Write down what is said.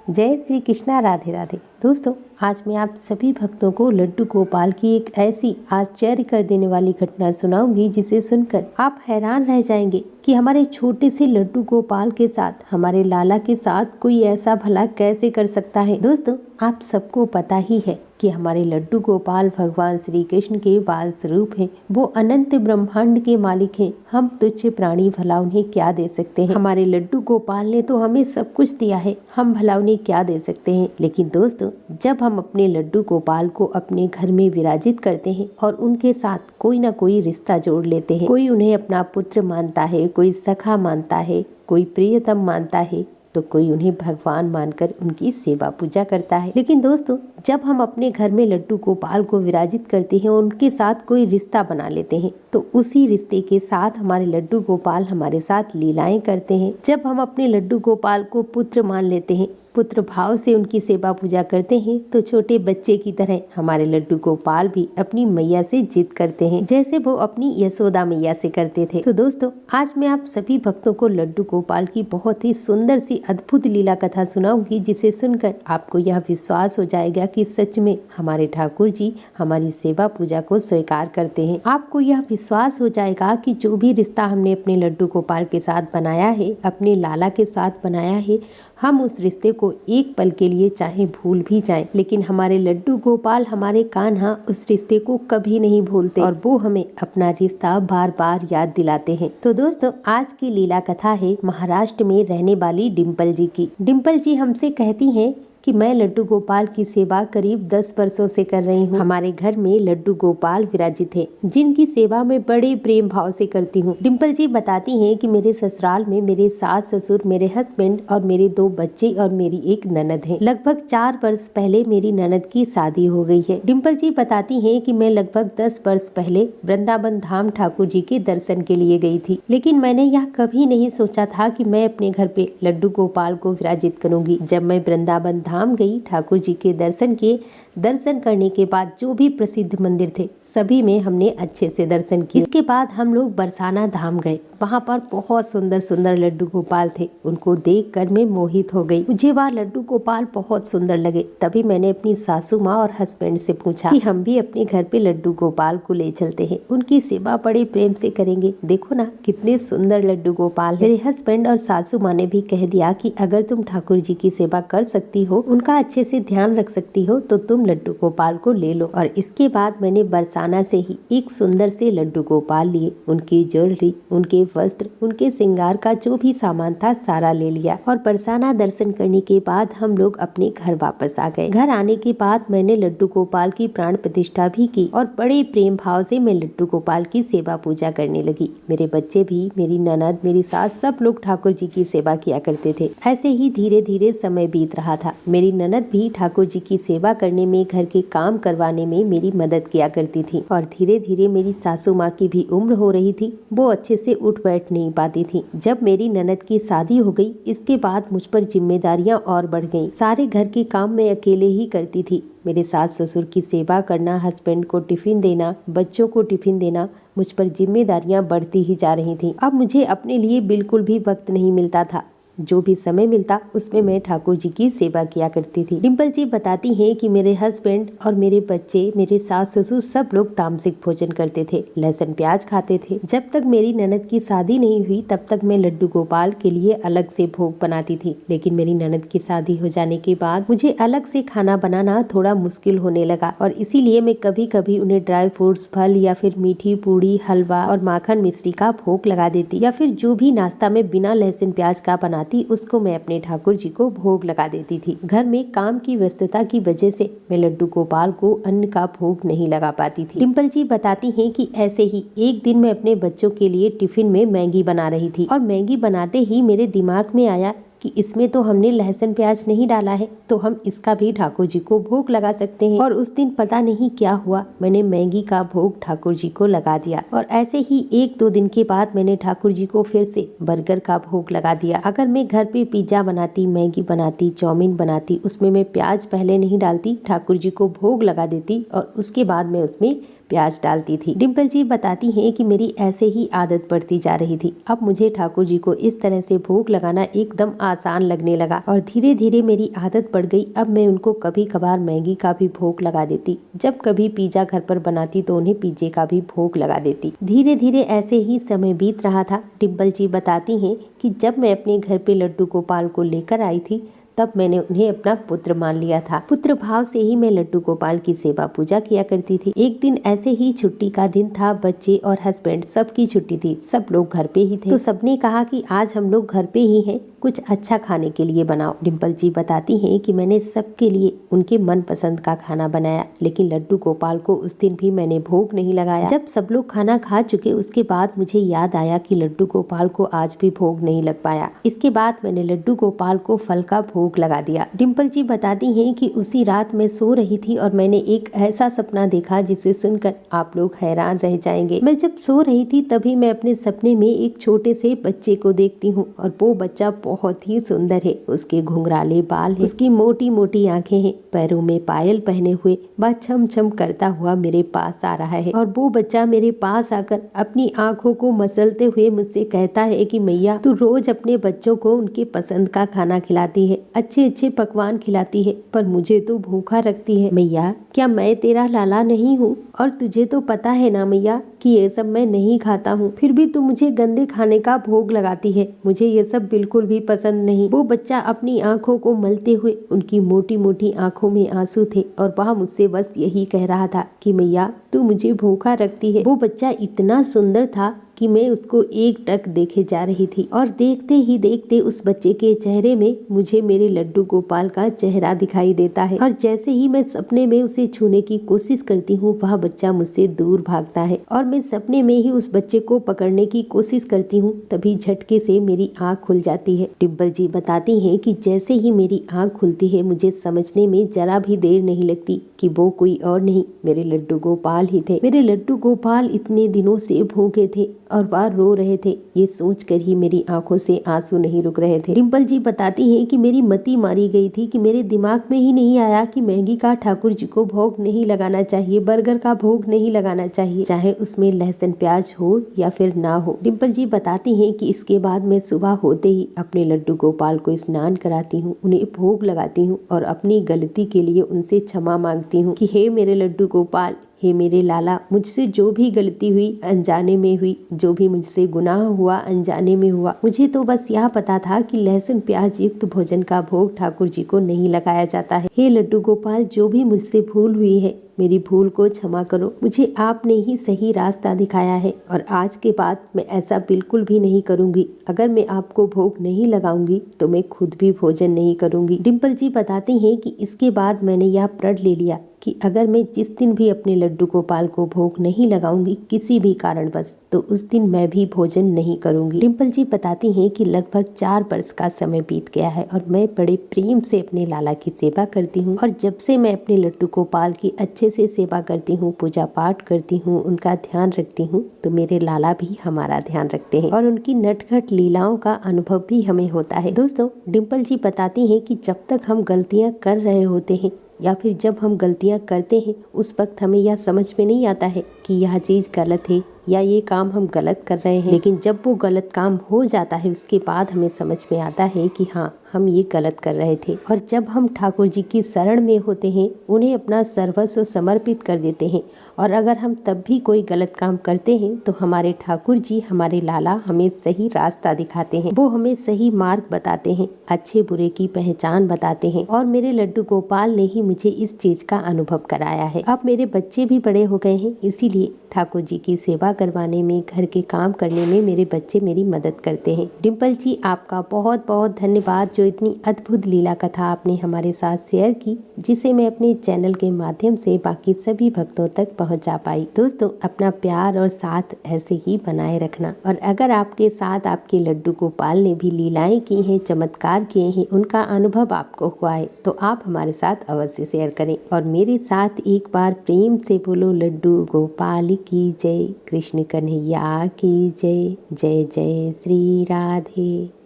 जय श्री कृष्णा, राधे राधे। दोस्तों, आज मैं आप सभी भक्तों को लड्डू गोपाल की एक ऐसी आश्चर्य कर देने वाली घटना सुनाऊंगी जिसे सुनकर आप हैरान रह जाएंगे कि हमारे छोटे से लड्डू गोपाल के साथ, हमारे लाला के साथ कोई ऐसा भला कैसे कर सकता है। दोस्तों, आप सबको पता ही है कि हमारे लड्डू गोपाल भगवान श्री कृष्ण के बाल स्वरूप हैं। वो अनंत ब्रह्मांड के मालिक हैं। हम तुच्छ प्राणी, भला उन्हें क्या दे सकते हैं। हमारे लड्डू गोपाल ने तो हमें सब कुछ दिया है, हम भला उन्हें क्या दे सकते हैं। लेकिन दोस्तों, जब हम अपने लड्डू गोपाल को अपने घर में विराजित करते हैं और उनके साथ कोई ना कोई रिश्ता जोड़ लेते हैं, कोई उन्हें अपना पुत्र मानता है, कोई सखा मानता है, कोई प्रियतम मानता है, तो कोई उन्हें भगवान मानकर उनकी सेवा पूजा करता है। लेकिन दोस्तों, जब हम अपने घर में लड्डू गोपाल को विराजित करते हैं और उनके साथ कोई रिश्ता बना लेते हैं, तो उसी रिश्ते के साथ हमारे लड्डू गोपाल हमारे साथ लीलाएं करते हैं। जब हम अपने लड्डू गोपाल को पुत्र मान लेते हैं, पुत्र भाव से उनकी सेवा पूजा करते हैं, तो छोटे बच्चे की तरह हमारे लड्डू गोपाल भी अपनी मैया से जिद करते हैं, जैसे वो अपनी यशोदा मैया से करते थे। तो दोस्तों, आज मैं आप सभी भक्तों को लड्डू गोपाल की बहुत ही सुंदर सी अद्भुत लीला कथा सुनाऊंगी, जिसे सुनकर आपको यह विश्वास हो जाएगा कि सच में हमारे ठाकुर जी हमारी सेवा पूजा को स्वीकार करते हैं। आपको यह विश्वास हो जाएगा कि जो भी रिश्ता हमने अपने लड्डू गोपाल के साथ बनाया है, अपने लाला के साथ बनाया है, हम उस रिश्ते को एक पल के लिए चाहे भूल भी जाएं, लेकिन हमारे लड्डू गोपाल, हमारे कान्हा उस रिश्ते को कभी नहीं भूलते और वो हमें अपना रिश्ता बार बार याद दिलाते हैं। तो दोस्तों, आज की लीला कथा है महाराष्ट्र में रहने वाली डिम्पल जी की। डिम्पल जी हमसे कहती हैं कि मैं लड्डू गोपाल की सेवा करीब 10 वर्षों से कर रही हूँ। हमारे घर में लड्डू गोपाल विराजित है, जिनकी सेवा मैं बड़े प्रेम भाव से करती हूँ। डिम्पल जी बताती हैं कि मेरे ससुराल में मेरे सास ससुर, मेरे हस्बैंड और मेरे 2 बच्चे और मेरी एक ननद है। लगभग 4 वर्ष पहले मेरी ननद की शादी हो गई है। डिम्पल जी बताती हैं कि मैं लगभग 10 वर्ष पहले वृंदावन धाम ठाकुर जी के दर्शन के लिए गई थी, लेकिन मैंने यह कभी नहीं सोचा था कि मैं अपने घर पे लड्डू गोपाल को विराजित करूंगी। जब मैं वृंदावन धाम गई, ठाकुर जी के दर्शन किए। दर्शन करने के बाद जो भी प्रसिद्ध मंदिर थे सभी में हमने अच्छे से दर्शन किए। इसके बाद हम लोग बरसाना धाम गए। वहाँ पर बहुत सुंदर सुंदर लड्डू गोपाल थे। उनको देखकर मैं मोहित हो गई। मुझे वह लड्डू गोपाल बहुत सुंदर लगे। तभी मैंने अपनी सासू माँ और हस्बैंड से पूछा कि हम भी अपने घर पे लड्डू गोपाल को ले चलते हैं, उनकी सेवा बड़े प्रेम से करेंगे। देखो ना कितने सुंदर लड्डू गोपाल है। मेरे हस्बैंड और सासू माँ ने भी कह दिया कि अगर तुम ठाकुर जी की सेवा कर सकती हो, उनका अच्छे से ध्यान रख सकती हो, तो तुम लड्डू गोपाल को ले लो। और इसके बाद मैंने बरसाना से ही एक सुंदर से लड्डू गोपाल लिए। उनकी ज्वेलरी, उनके वस्त्र, उनके श्रृंगार का जो भी सामान था सारा ले लिया। और बरसाना दर्शन करने के बाद हम लोग अपने घर वापस आ गए। घर आने के बाद मैंने लड्डू गोपाल की प्राण प्रतिष्ठा भी की और बड़े प्रेम भाव से मैं लड्डू गोपाल की सेवा पूजा करने लगी। मेरे बच्चे भी, मेरी ननद, मेरी सास, सब लोग ठाकुर जी की सेवा किया करते थे। ऐसे ही धीरे धीरे समय बीत रहा था। मेरी ननद भी ठाकुर जी की सेवा करने में, घर के काम करवाने में मेरी मदद किया करती थी। और धीरे धीरे मेरी सासू माँ की भी उम्र हो रही थी, वो अच्छे से उठ बैठ नहीं पाती थी। जब मेरी ननद की शादी हो गई, इसके बाद मुझ पर जिम्मेदारियां और बढ़ गईं। सारे घर के काम मैं अकेले ही करती थी। मेरे सास ससुर की सेवा करना, हस्बैंड को टिफिन देना, बच्चों को टिफिन देना, मुझ पर जिम्मेदारियां बढ़ती ही जा रही थी। अब मुझे अपने लिए बिल्कुल भी वक्त नहीं मिलता था। जो भी समय मिलता उसमें मैं ठाकुर जी की सेवा किया करती थी। डिम्पल जी बताती हैं कि मेरे हस्बैंड और मेरे बच्चे, मेरे सास ससुर सब लोग तामसिक भोजन करते थे, लहसुन प्याज खाते थे। जब तक मेरी ननद की शादी नहीं हुई तब तक मैं लड्डू गोपाल के लिए अलग से भोग बनाती थी। लेकिन मेरी ननद की शादी हो जाने के बाद मुझे अलग से खाना बनाना थोड़ा मुश्किल होने लगा और इसीलिए मैं कभी कभी उन्हें ड्राई फ्रूट्स, फल या फिर मीठी पूड़ी, हलवा और माखन मिश्री का भोग लगा देती, या फिर जो भी नाश्ता में बिना लहसुन प्याज का बनाती उसको मैं अपने ठाकुर जी को भोग लगा देती थी। घर में काम की व्यस्तता की वजह से मैं लड्डू गोपाल को अन्न का भोग नहीं लगा पाती थी। डिम्पल जी बताती हैं कि ऐसे ही एक दिन मैं अपने बच्चों के लिए टिफिन में मैगी बना रही थी और मैगी बनाते ही मेरे दिमाग में आया कि इसमें तो हमने लहसुन प्याज नहीं डाला है, तो हम इसका भी ठाकुर जी को भोग लगा सकते हैं। और उस दिन पता नहीं क्या हुआ, मैंने मैगी का भोग ठाकुर जी को लगा दिया। और ऐसे ही 1-2 दिन के बाद मैंने ठाकुर जी को फिर से बर्गर का भोग लगा दिया। अगर मैं घर पे पिज्जा बनाती, मैगी बनाती, चाउमीन बनाती, उसमें मैं प्याज पहले नहीं डालती, ठाकुर जी को भोग लगा देती और उसके बाद मैं उसमें प्याज डालती थी। डिम्पल जी बताती हैं कि मेरी ऐसे ही आदत पड़ती जा रही थी। अब मुझे ठाकुर जी को इस तरह से भोग लगाना एकदम आसान लगने लगा और धीरे धीरे मेरी आदत पड़ गई। अब मैं उनको कभी कभार मैगी का भी भोग लगा देती। जब कभी पिज्जा घर पर बनाती तो उन्हें पिज्जे का भी भोग लगा देती। धीरे धीरे ऐसे ही समय बीत रहा था। डिम्पल जी बताती हैं कि जब मैं अपने घर पे लड्डू गोपाल को लेकर आई थी तब मैंने उन्हें अपना पुत्र मान लिया था। पुत्र भाव से ही मैं लड्डू गोपाल की सेवा पूजा किया करती थी। एक दिन ऐसे ही छुट्टी का दिन था। बच्चे और हस्बैंड सबकी छुट्टी थी। सब लोग घर पे ही थे तो सबने कहा कि आज हम लोग घर पे ही हैं, कुछ अच्छा खाने के लिए बनाओ। डिम्पल जी बताती हैं कि मैंने सबके लिए उनके मनपसंद का खाना बनाया, लेकिन लड्डू गोपाल को उस दिन भी मैंने भोग नहीं लगाया। जब सब लोग खाना खा चुके उसके बाद मुझे याद आया कि लड्डू गोपाल को आज भी भोग नहीं लग पाया। इसके बाद मैंने लड्डू गोपाल को फल का भोग लगा दिया। डिम्पल जी बताती हैं कि उसी रात मैं सो रही थी और मैंने एक ऐसा सपना देखा जिसे सुनकर आप लोग हैरान रह जाएंगे। मैं जब सो रही थी तभी मैं अपने सपने में एक छोटे से बच्चे को देखती हूँ और वो बच्चा बहुत ही सुंदर है। उसके घुंघराले बाल हैं, उसकी मोटी मोटी आंखें हैं, पैरों में पायल पहने हुए वह छम छम करता हुआ मेरे पास आ रहा है और वो बच्चा मेरे पास आकर अपनी आंखों को मसलते हुए मुझसे कहता है कि मैया तू रोज अपने बच्चों को उनके पसंद का खाना खिलाती है, अच्छे अच्छे पकवान खिलाती है, पर मुझे तो भूखा रखती है। मैया क्या मैं तेरा लाला नहीं हूँ? और तुझे तो पता है ना मैया कि ये सब मैं नहीं खाता हूँ, फिर भी तू मुझे गंदे खाने का भोग लगाती है। मुझे ये सब बिल्कुल भी पसंद नहीं। वो बच्चा अपनी आंखों को मलते हुए, उनकी मोटी मोटी आंखों में आंसू थे और वह मुझसे बस यही कह रहा था कि मैया तू मुझे भूखा रखती है। वो बच्चा इतना सुंदर था कि मैं उसको एक टक देखे जा रही थी और देखते ही देखते उस बच्चे के चेहरे में मुझे मेरे लड्डू गोपाल का चेहरा दिखाई देता है और जैसे ही मैं सपने में उसे छूने की कोशिश करती हूँ वह बच्चा मुझसे दूर भागता है और मैं सपने में ही उस बच्चे को पकड़ने की कोशिश करती हूँ। तभी झटके से मेरी आँख खुल जाती है। डिम्पल जी बताती हैं कि जैसे ही मेरी आँख खुलती है मुझे समझने में जरा भी देर नहीं लगती कि वो कोई और नहीं मेरे लड्डू गोपाल ही थे। मेरे लड्डू गोपाल इतने दिनों से भूखे थे और वह रो रहे थे। ये सोचकर ही मेरी आंखों से आंसू नहीं रुक रहे थे। डिम्पल जी बताती हैं कि मेरी मति मारी गई थी कि मेरे दिमाग में ही नहीं आया कि मैगी का ठाकुर जी को भोग नहीं लगाना चाहिए, बर्गर का भोग नहीं लगाना चाहिए, चाहे उसमें लहसुन प्याज हो या फिर ना हो। डिम्पल जी बताती हैं कि इसके बाद मैं सुबह होते ही अपने लड्डू गोपाल को स्नान कराती हूँ, उन्हें भोग लगाती हूँ और अपनी गलती के लिए उनसे क्षमा मांगती हूँ कि हे मेरे लड्डू गोपाल, हे मेरे लाला, मुझसे जो भी गलती हुई अनजाने में हुई, जो भी मुझसे गुनाह हुआ अनजाने में हुआ। मुझे तो बस यह पता था कि लहसुन प्याज युक्त भोजन का भोग ठाकुर जी को नहीं लगाया जाता है। हे लड्डू गोपाल, जो भी मुझसे भूल हुई है मेरी भूल को क्षमा करो। मुझे आपने ही सही रास्ता दिखाया है और आज के बाद मैं ऐसा बिल्कुल भी नहीं करूंगी। अगर मैं आपको भोग नहीं लगाऊंगी तो मैं खुद भी भोजन नहीं करूंगी। डिम्पल जी बताती हैं कि इसके बाद मैंने यह प्रण ले लिया कि अगर मैं जिस दिन भी अपने लड्डू गोपाल को भोग नहीं लगाऊंगी किसी भी कारणवश, तो उस दिन मैं भी भोजन नहीं करूंगी। डिम्पल जी बताती हैं कि लगभग 4 वर्ष का समय बीत गया है और मैं बड़े प्रेम से अपने लाला की सेवा करती हूँ और जब से मैं अपने लड्डू गोपाल की अच्छे से सेवा करती हूँ, पूजा पाठ करती हूँ, उनका ध्यान रखती हूँ, तो मेरे लाला भी हमारा ध्यान रखते हैं और उनकी नटखट लीलाओं का अनुभव भी हमें होता है। दोस्तों, डिम्पल जी बताती हैं कि जब तक हम गलतियाँ कर रहे होते हैं या फिर जब हम गलतियाँ करते हैं उस वक्त हमें यह समझ में नहीं आता है कि यह चीज़ गलत है या ये काम हम गलत कर रहे हैं, लेकिन जब वो गलत काम हो जाता है उसके बाद हमें समझ में आता है कि हाँ, हम ये गलत कर रहे थे। और जब हम ठाकुर जी की शरण में होते हैं, उन्हें अपना सर्वस्व समर्पित कर देते हैं और अगर हम तब भी कोई गलत काम करते हैं तो हमारे ठाकुर जी, हमारे लाला हमें सही रास्ता दिखाते हैं। वो हमें सही मार्ग बताते हैं, अच्छे बुरे की पहचान बताते हैं और मेरे लड्डू गोपाल ने ही मुझे इस चीज का अनुभव कराया है। अब मेरे बच्चे भी बड़े हो गए हैं, इसीलिए ठाकुर जी की सेवा करवाने में, घर के काम करने में मेरे बच्चे मेरी मदद करते हैं। डिम्पल जी, आपका बहुत बहुत धन्यवाद जो इतनी अद्भुत लीला कथा आपने हमारे साथ शेयर की, जिसे मैं अपने चैनल के माध्यम से बाकी सभी भक्तों तक पहुंचा पाई। दोस्तों, अपना प्यार और साथ ऐसे ही बनाए रखना और अगर आपके साथ आपके लड्डू गोपाल ने भी लीलाएं की हैं, चमत्कार किए हैं, उनका अनुभव आपको हुआ है तो आप हमारे साथ अवश्य शेयर करें और मेरे साथ एक बार प्रेम से बोलो, लड्डू गोपाल की जय, कृष्ण कन्हैया की जय। जय जय श्री राधे।